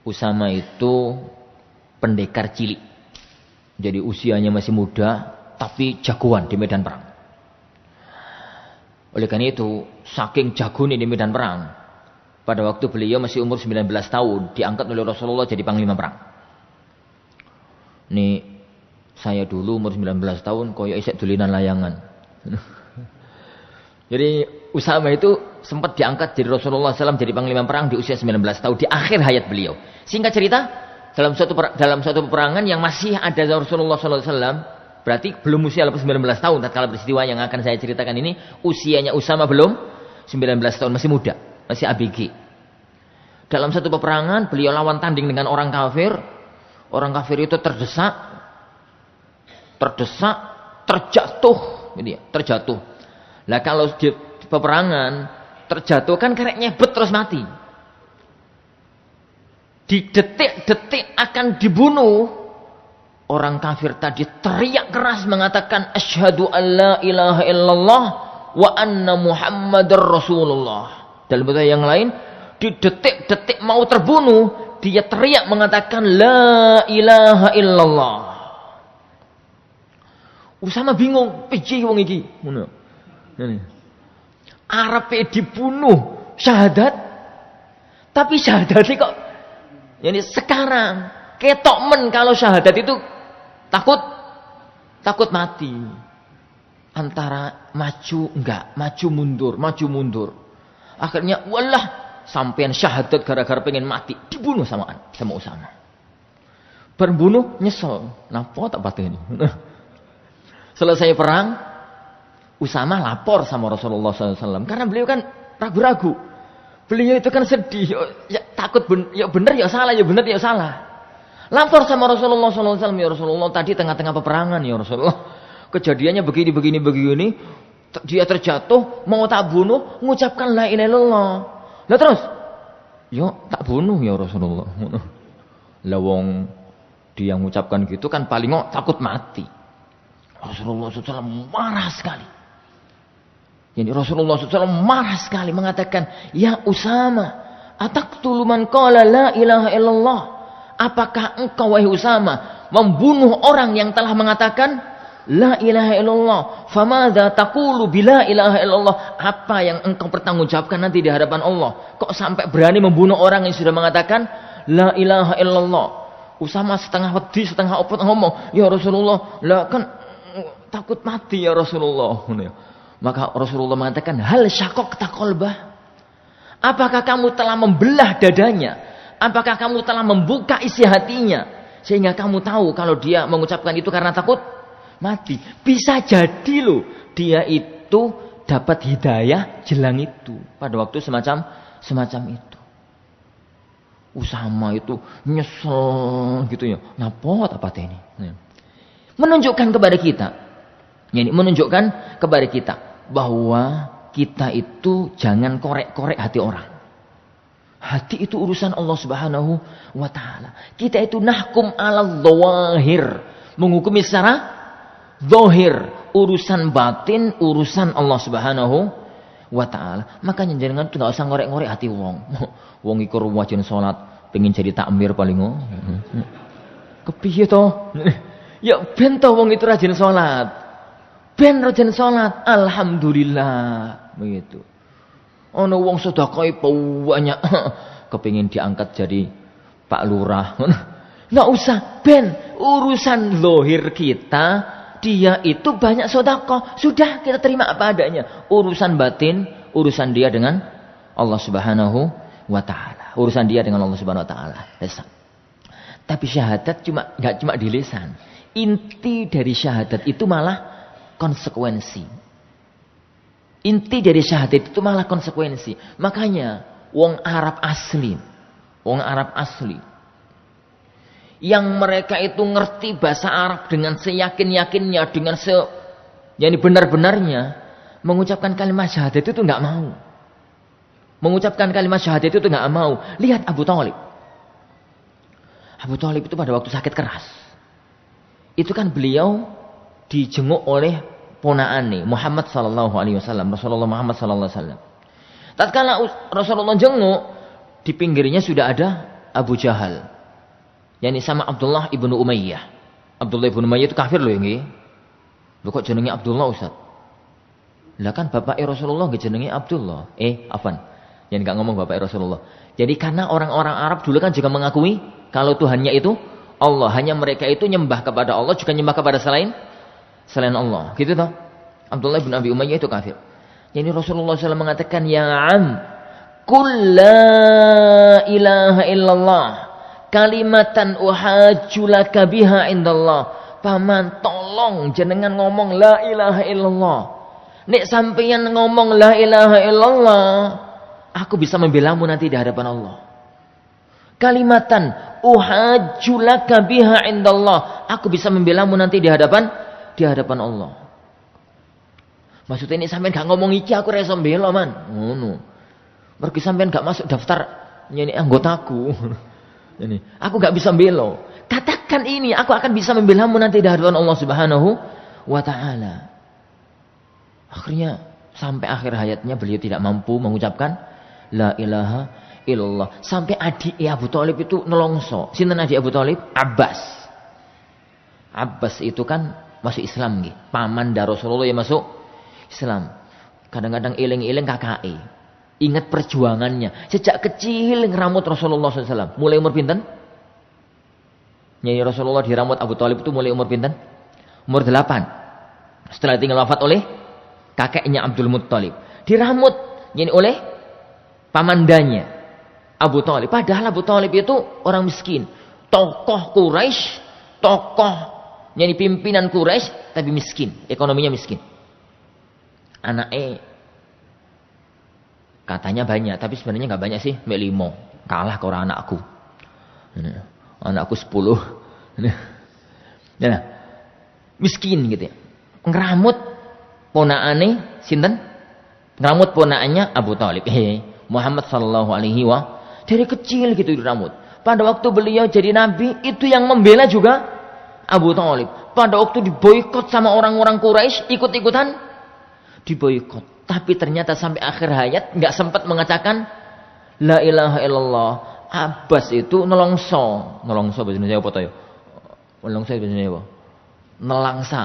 Usama itu pendekar cilik. Jadi usianya masih muda, tapi jagoan di medan perang. Oleh karena itu, saking jagonya di medan perang, pada waktu beliau masih umur 19 tahun, diangkat oleh Rasulullah jadi panglima perang. Nih, saya dulu umur 19 tahun, koyo isek dulinan layangan. Jadi Usama itu sempat diangkat jadi Rasulullah SAW jadi panglima perang di usia 19 tahun, di akhir hayat beliau. Singkat cerita, dalam suatu peperangan yang masih ada Rasulullah SAW, berarti belum usia 19 tahun tatkala peristiwa yang akan saya ceritakan ini, usianya Usama belum 19 tahun, masih muda, masih ABG. Dalam satu peperangan beliau lawan tanding dengan orang kafir. Orang kafir itu terjatuh, gitu ya, terjatuh. Lah kalau di peperangan terjatuh kan karek nyebet terus mati. Di detik-detik akan dibunuh, orang kafir tadi teriak keras mengatakan asyhadu alla ilaha illallah wa anna muhammadar rasulullah. Dalam bahasa yang lain, di detik-detik mau terbunuh, dia teriak mengatakan la ilaha illallah. Usama bingung, piye wong iki? Ngono. Arepe dibunuh syahadat, tapi syahadatnya kok yani sekarang ketok men kalau syahadat itu takut mati. Antara maju enggak, maju mundur. Akhirnya wallah sampean syahadat gara-gara pengen mati, dibunuh sama Usama. Berbunuh nyesel. Napa tak pateni. Selesai perang, Usama lapor sama Rasulullah SAW. Karena beliau kan ragu-ragu. Beliau itu kan sedih. Ya, takut ya benar ya salah, ya benar ya salah. Lapor sama Rasulullah SAW. Ya Rasulullah, tadi tengah-tengah peperangan ya Rasulullah. Kejadiannya begini. Dia terjatuh, mau tak bunuh, mengucapkan la ilaha illallah. Lah terus, yo tak bunuh ya Rasulullah. Lah wong dia mengucapkan gitu kan paling takut mati. Rasulullah SAW marah sekali. Jadi Rasulullah SAW marah sekali mengatakan, ya Usama, ataqtulu man qala la ilaha illallah. Apakah engkau wahai Usama membunuh orang yang telah mengatakan la ilaha illallah? Famadza taqulu bila ilaha illallah? Apa yang engkau pertanggungjawabkan nanti di hadapan Allah? Kok sampai berani membunuh orang yang sudah mengatakan la ilaha illallah? Usama setengah wedi, setengah opot ngomong, ya Rasulullah, lah kan takut mati ya Rasulullah. Maka Rasulullah mengatakan, hal syaqaqta qalbah? Apakah kamu telah membelah dadanya? Apakah kamu telah membuka isi hatinya sehingga kamu tahu kalau dia mengucapkan itu karena takut mati? Bisa jadi loh dia itu dapat hidayah jelang itu pada waktu semacam itu. Usama itu nyesel gitu ya. Napa ini? Menunjukkan kepada kita, bahwa kita itu jangan korek-korek hati orang. Hati itu urusan Allah Subhanahu wa taala. Kita itu nahkum 'ala dzawahir, menghukumi secara zahir, urusan batin urusan Allah Subhanahu wa taala. Makanya jangan tuh enggak usah ngorek-ngorek hati wong. Wong iku wajib salat, pengen jadi takmir paling kepiye to? Ya ben to wong itu rajin salat. Ben rajin salat, alhamdulillah begitu. Ono wong sedekah banyak kepengin diangkat jadi Pak Lurah. Enggak usah, ben urusan zahir kita, dia itu banyak sedekah, sudah kita terima apa adanya. Urusan batin, urusan dia dengan Allah Subhanahu wa taala. Urusan dia dengan Allah Subhanahu wa taala. Tapi syahadat enggak cuma di lisan. Inti dari syahadat itu malah konsekuensi. Inti dari syahadat itu malah konsekuensi. Makanya wong Arab asli yang mereka itu ngerti bahasa Arab dengan seyakin-yakinnya, dengan yani benar-benarnya, mengucapkan kalimat syahadat itu enggak mau. Mengucapkan kalimat syahadat itu enggak mau. Lihat Abu Thalib. Abu Thalib itu pada waktu sakit keras, itu kan beliau dijenguk oleh ponaane Muhammad sallallahu alaihi wasallam, Rasulullah Muhammad sallallahu alaihi wasallam. Tatkala Rasulullah jenguk, di pinggirnya sudah ada Abu Jahal, yakni sama Abdullah ibnu Umayyah. Abdullah ibnu Umayyah itu kafir loh nggih. Lho kok jenenge Abdullah Ustaz? Lah kan bapaknya Rasulullah nggih jenenge Abdullah. Afan. Yang enggak ngomong bapaknya Rasulullah. Jadi karena orang-orang Arab dulu kan juga mengakui kalau Tuhannya itu Allah, hanya mereka itu nyembah kepada Allah, juga nyembah kepada selain Allah. Gitu toh. Abdullah bin Abi Umayyah itu kafir. Jadi Rasulullah SAW mengatakan, ya am, qul la ilaha illallah kalimatan uhajjulaka biha indallah. Paman tolong jenengan ngomong la ilaha illallah. Nek sampeyan ngomong la ilaha illallah, aku bisa membelamu nanti di hadapan Allah. Kalimatan uhajjulaka biha indallah, aku bisa membelamu nanti di hadapan Allah. Maksudnya ini sampean gak ngomong iki aku ra iso mbela man. Ngono. Mergi sampean gak masuk daftar ini anggotaku. Ini, aku gak bisa mbela. Katakan ini, aku akan bisa membelamu nanti di hadapan Allah Subhanahu wa taala. Akhirnya sampai akhir hayatnya beliau tidak mampu mengucapkan la ilaha illallah. Sampai adik Abu Thalib itu nelongso. Sinten adik Abu Thalib? Abbas. Abbas itu kan masuk Islam nggih. Paman dari Rasulullah yang masuk Islam. Kadang-kadang eling-eling kakake. Ingat perjuangannya. Sejak kecil ngeramut Rasulullah SAW. Mulai umur pinten? Nyai Rasulullah diramut Abu Thalib itu mulai umur pinten? Umur 8. Setelah tinggal wafat oleh kakeknya Abdul Muttalib. Diramut nyai oleh pamandanya Abu Thalib. Padahal Abu Thalib itu orang miskin. Tokoh Quraisy, tokoh jadi pimpinan Quraisy tapi miskin, ekonominya miskin. Anaknya katanya banyak, tapi sebenarnya nggak banyak sih, 5. Kalah ke orang anakku. Anakku 10. Nah, miskin gitu ya. Ngeramut ponakane sinten? Ngeramut ponakannya Abu Thalib. Muhammad sallallahu alaihi wa dari kecil gitu diramut. Pada waktu beliau jadi nabi, itu yang membela juga Abu Thalib. Pada waktu diboikot sama orang-orang Quraisy, ikut-ikutan diboikot. Tapi ternyata sampai akhir hayat nggak sempat mengatakan la ilaha illallah. Abbas itu nelongso bahasa Indonesia apa tayo? Nelongso bahasa Indonesia apa? Nelangsa.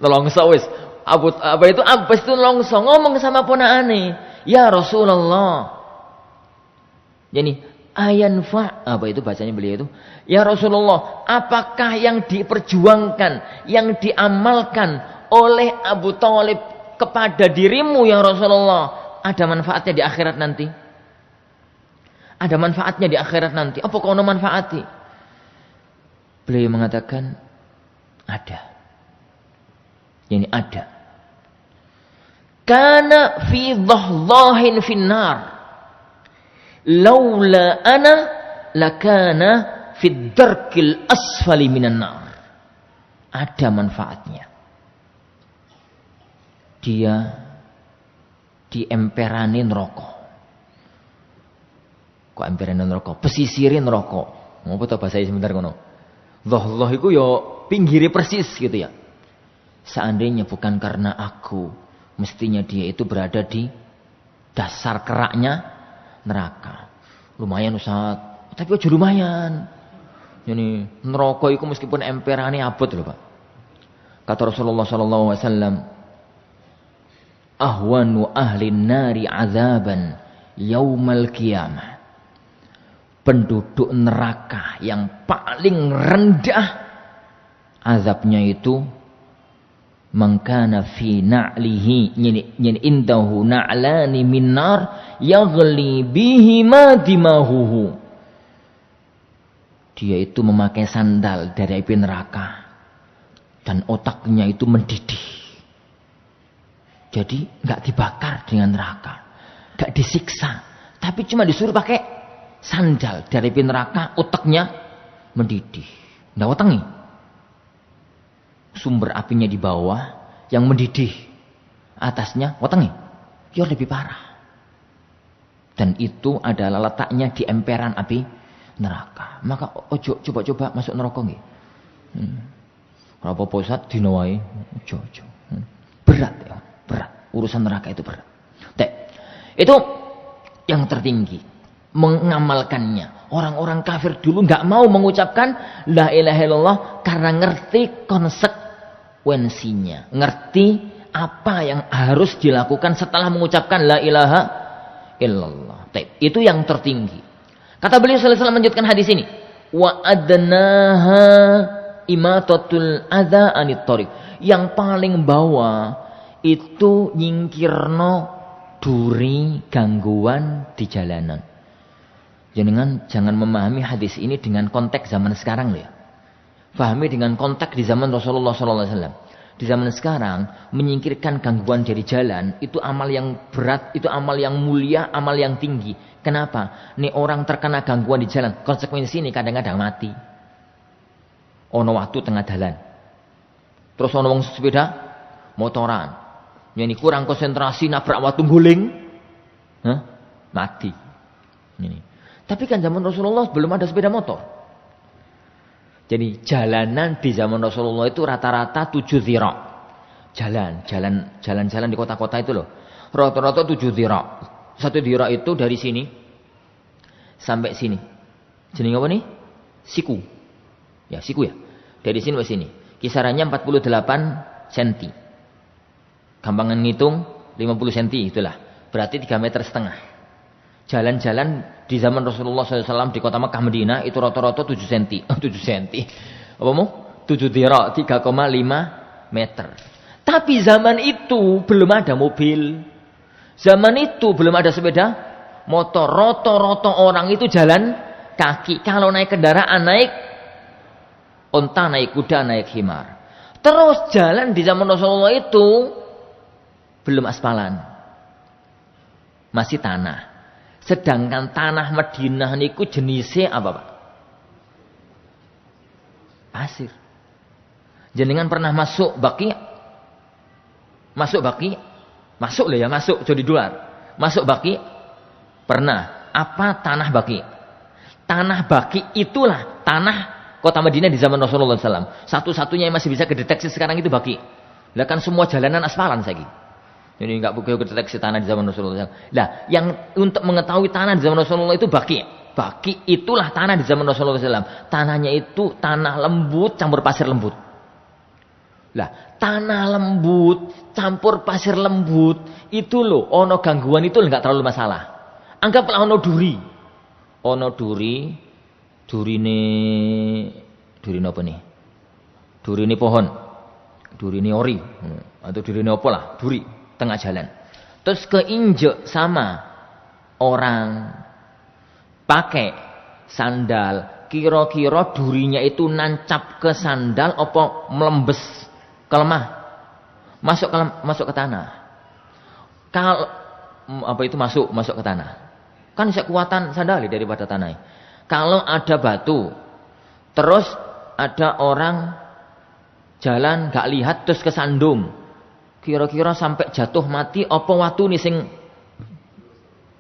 Nelongso wis. Apa itu Abbas itu nelongso ngomong sama ponakane, "Ya Rasulullah." Jadi ayanfa, apa itu bacanya beliau itu? "Ya Rasulullah, apakah yang diperjuangkan, yang diamalkan oleh Abu Thalib kepada dirimu ya Rasulullah ada manfaatnya di akhirat nanti?" Ada manfaatnya di akhirat nanti. Apa kono manfaati? Beliau mengatakan ada. Yani ada. Kana fi dhahlahin finnar. Laula ana lakana fi darkil asfali minan nar. Ada manfaatnya. Dia diemperanin rokok. Kok emperanin rokok? Pesisirin rokok. Ngopo to bahasa sebentar kono? Dhahlah iku ya pinggire persis gitu ya. Seandainya bukan karena aku, mestinya dia itu berada di dasar keraknya neraka. Lumayan Ustaz, tapi aja lumayan. Jadi neraka iku meskipun emperane abot lho, Pak. Kata Rasulullah sallallahu alaihi wasallam, "Ahwanu ahli nari azaban yaumal qiyamah." Penduduk neraka yang paling rendah azabnya itu mangkana fi na'lihi yani indahu na'lani min nar yaghli bihi ma dimahuhu. Dia itu memakai sandal dari api neraka dan otaknya itu mendidih. Jadi enggak dibakar dengan neraka, enggak disiksa, tapi cuma disuruh pakai sandal dari api neraka, otaknya mendidih. Ndak wetengi. Sumber apinya di bawah yang mendidih. Atasnya wetengi. Ya lebih parah. Dan itu adalah letaknya di emperan api neraka. Maka ojo coba-coba masuk neraka nggih. Ora apa-apa Ustaz dino wae. Ojo. Berat ya, berat. Urusan neraka itu berat. Itu yang tertinggi. Mengamalkannya. Orang-orang kafir dulu nggak mau mengucapkan la ilaha illallah karena ngerti konsekuensinya, ngerti apa yang harus dilakukan setelah mengucapkan la ilaha illallah. Itu yang tertinggi. Kata beliau sallallahu alaihi wasallam melanjutkan hadis ini, wa adnaha imatatul adza anit thariq. Yang paling bawah itu nyingkirno duri gangguan di jalanan. Jangan memahami hadis ini dengan konteks zaman sekarang loh ya. Pahami dengan konteks di zaman Rasulullah SAW. Di zaman sekarang menyingkirkan gangguan dari jalan itu amal yang berat, itu amal yang mulia, amal yang tinggi. Kenapa? Nih orang terkena gangguan di jalan, konsekuensi ini kadang-kadang mati. Ono waktu tengah jalan. Terus ono wong sepeda motoran. Yani kurang konsentrasi nabrak watu guling. Mati. Ini. Tapi kan zaman Rasulullah belum ada sepeda motor. Jadi jalanan di zaman Rasulullah itu rata-rata 7 dhira'. Jalan-jalan di kota-kota itu loh. Rata-rata 7 dhira'. 1 dhira' itu dari sini sampai sini. Jenenge apa nih? Siku. Ya, siku ya. Dari sini ke sini. Kisarannya 48 cm. Gampangan ngitung 50 cm itulah. Berarti 3,5 meter. Jalan-jalan di zaman Rasulullah SAW di kota Mekah Madinah itu rata-rata 7 cm. 7 cm. Apa mau? 7 dhira', 3,5 meter. Tapi zaman itu belum ada mobil. Zaman itu belum ada sepeda motor. Rata-rata orang itu jalan kaki. Kalau naik kendaraan, naik unta, naik kuda, naik himar. Terus jalan di zaman Rasulullah itu belum aspalan, masih tanah. Sedangkan tanah Madinah niku jenisnya apa, Pak? Pasir. Jenengan pernah masuk Baqi? Masuk Baqi? Masuk lah ya, masuk jadi luar. Masuk Baqi? Pernah. Apa tanah Baqi? Tanah Baqi itulah tanah kota Madinah di zaman Rasulullah SAW. Satu-satunya yang masih bisa kedeteksi sekarang itu Baqi. Lah kan semua jalanan aspalan saiki. Jadi enggak boleh kedeteksi tanah di zaman Rasulullah SAW. Lah yang untuk mengetahui tanah di zaman Rasulullah itu Baqi. Baqi itulah tanah di zaman Rasulullah SAW. Tanahnya itu tanah lembut campur pasir lembut. Lah, tanah lembut campur pasir lembut itu loh, ono gangguan itu enggak terlalu masalah. Anggaplah ono duri. Ono durine apa nih? Durine pohon. Durine ori atau durine apa lah, duri tengah jalan. Terus keinjek sama orang pakai sandal, kira-kira durinya itu nancap ke sandal apa melembes ke lemah, masuk ke tanah. Kalau apa itu masuk ke tanah, kan kekuatan sandal daripada tanah. Kalau ada batu, terus ada orang jalan gak lihat terus kesandung, kira-kira sampai jatuh mati apa watu nih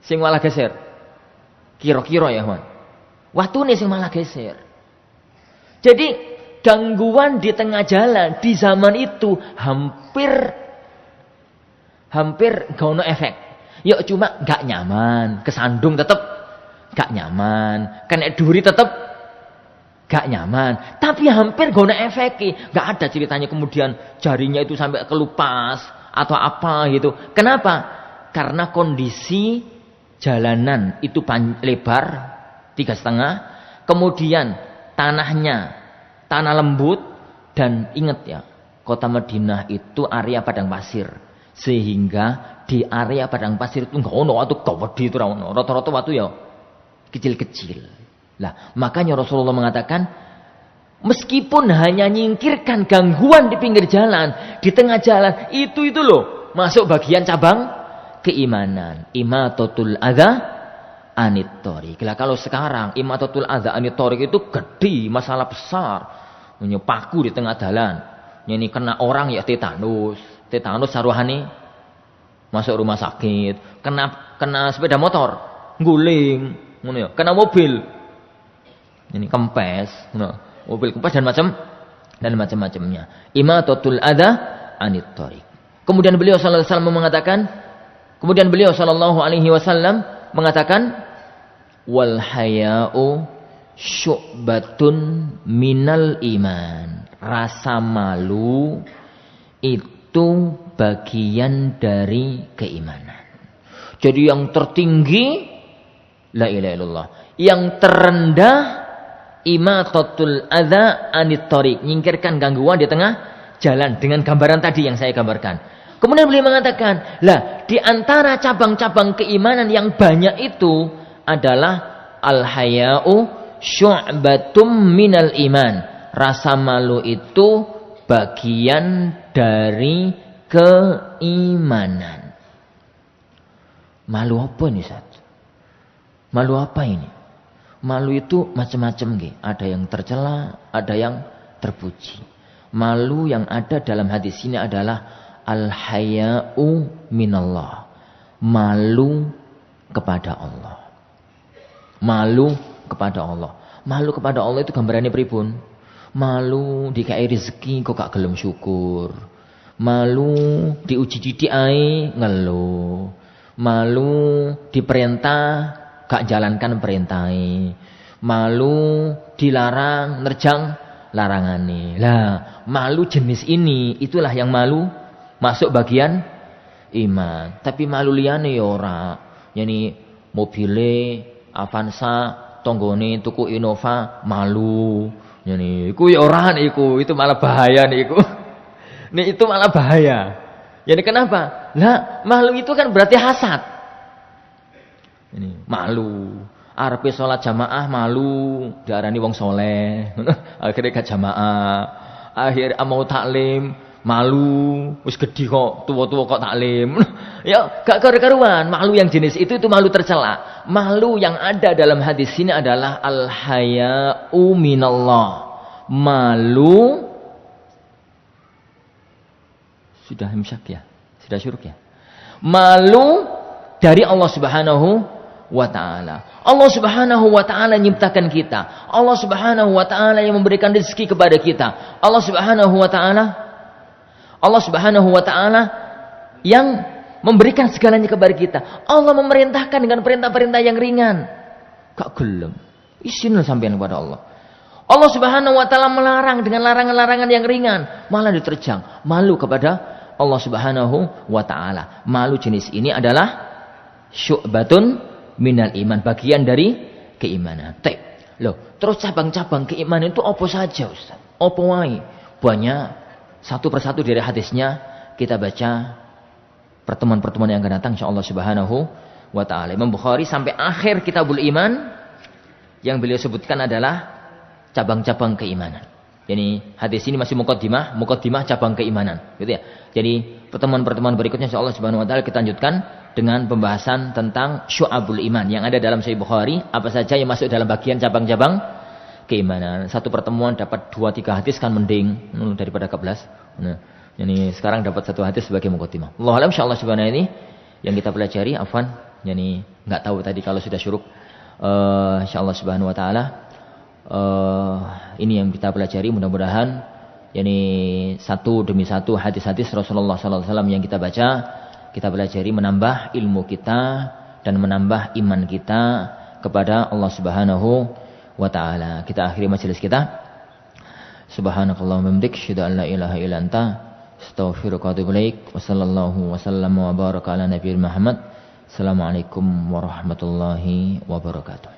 sing malah geser? Kira-kira ya, Wan. Watu nih sing malah geser. Jadi gangguan di tengah jalan di zaman itu hampir gak ono efek. Ya cuma gak nyaman, kesandung tetep gak nyaman, kena duri tetep gak nyaman. Tapi hampir gak ono efeknya. Gak ada ceritanya kemudian jarinya itu sampai kelupas atau apa gitu. Kenapa? Karena kondisi jalanan itu lebar 3,5, kemudian tanah lembut, dan ingat ya, kota Madinah itu area padang pasir, sehingga di area padang pasir itu nggak ono watu gede itu rata-rata watu ya kecil-kecil. Lah makanya Rasulullah mengatakan meskipun hanya nyingkirkan gangguan di pinggir jalan, di tengah jalan itu loh masuk bagian cabang keimanan, imatatul adza anit thoriq. Lah kalau sekarang imatatul adza anit thoriq itu gede, masalah besar. Paku di tengah jalan. Ini kena orang ya tetanus saruhane masuk rumah sakit. Kena sepeda motor, guling, ngono ya. Kena mobil. Ini kempes, mobil kempes dan macam-macamnya. Imatatul adza anit thoriq. Kemudian beliau sallallahu alaihi wasallam mengatakan wal haya'u syu'batun minal iman. Rasa malu itu bagian dari keimanan. Jadi yang tertinggi la ilaha illallah, yang terendah imatatul adza anit thoriq, nyingkirkan gangguan di tengah jalan dengan gambaran tadi yang saya gambarkan. Kemudian beliau mengatakan, lah di antara cabang-cabang keimanan yang banyak itu adalah al-haya'u syu'batum minal iman. Rasa malu itu bagian dari keimanan. Malu apa ini, Ustaz? Malu apa ini? Malu itu macam-macam nggih. Ada yang tercela, ada yang terpuji. Malu yang ada dalam hadis ini adalah al-haya'u minallah. Malu kepada Allah. Malu kepada Allah. Malu kepada Allah itu gambarannya pripun? Malu dikai rezeki kok gak gelem syukur. Malu diuji didik ae ngeluh. Malu diperintah gak jalankan perintahe. Malu dilarang nerjang larangane. Lah, malu jenis ini itulah yang malu masuk bagian iman. Tapi malu liyane ya ora. Yani mobile Avanza tonggone tuku Innova malu. Yani iku ya ora niku, itu malah bahaya niku. Nih itu malah bahaya. Jadi kenapa? Lah, malu itu kan berarti hasad. Ini malu. arepe salat jamaah malu, diarani wong saleh. Akhire gak jamaah. Akhir mau taklim malu, wis gedhi kok, tua-tua kok taklim. Ya gak karu-karuan. Malu yang jenis itu malu tercela. Malu yang ada dalam hadis ini adalah al-haya'u minallah. Malu sudah imsyak ya? Sudah syuruk ya? Malu dari Allah Subhanahu wa ta'ala. Allah Subhanahu wa ta'ala menciptakan kita. Allah Subhanahu wa ta'ala yang memberikan rezeki kepada kita. Allah Subhanahu wa ta'ala yang memberikan segalanya kepada kita. Allah memerintahkan dengan perintah-perintah yang ringan. Gak gelem. Isin sampean kepada Allah. Allah Subhanahu wa ta'ala melarang dengan larangan-larangan yang ringan, malah diterjang. Malu kepada Allah Subhanahu wa ta'ala. Malu jenis ini adalah syu'batun minal iman, bagian dari keimanan. Loh, terus cabang-cabang keimanan itu apa saja, Ustaz? Apa wae? Banyak, satu persatu dari hadisnya kita baca pertemuan-pertemuan yang akan datang insyaallah Subhanahu wa ta'ala. Imam Bukhari sampai akhir Kitabul Iman yang beliau sebutkan adalah cabang-cabang keimanan. Jadi hadis ini masih muqaddimah cabang keimanan, gitu ya. Jadi pertemuan-pertemuan berikutnya insyaallah Subhanahu wa ta'ala kita lanjutkan dengan pembahasan tentang syu'abul iman yang ada dalam Sahih Bukhari, apa saja yang masuk dalam bagian cabang-cabang keimanan. Satu pertemuan dapat 2-3 hadis kan mending daripada keblas. Nah, jadi sekarang dapat 1 hadis sebagai muqaddimah. Allahu a'lam insyaallah subhanahu ini yang kita pelajari, afwan, yani enggak tahu tadi kalau sudah syuruk. Insyaallah Subhanahu wa taala ini yang kita pelajari, mudah-mudahan yani satu demi satu hadis-hadis Rasulullah sallallahu alaihi wasallam yang kita baca, kita pelajari, menambah ilmu kita dan menambah iman kita kepada Allah Subhanahu wa taala. Kita akhiri majelis kita. Subhanakallahumma wa bihamdika asyhadu an la ilaha illa anta astaghfiruka wa atubu ilaik. Wa sallallahu wa sallama wa baraka ala nabiyil Muhammad. Assalamualaikum warahmatullahi wabarakatuh.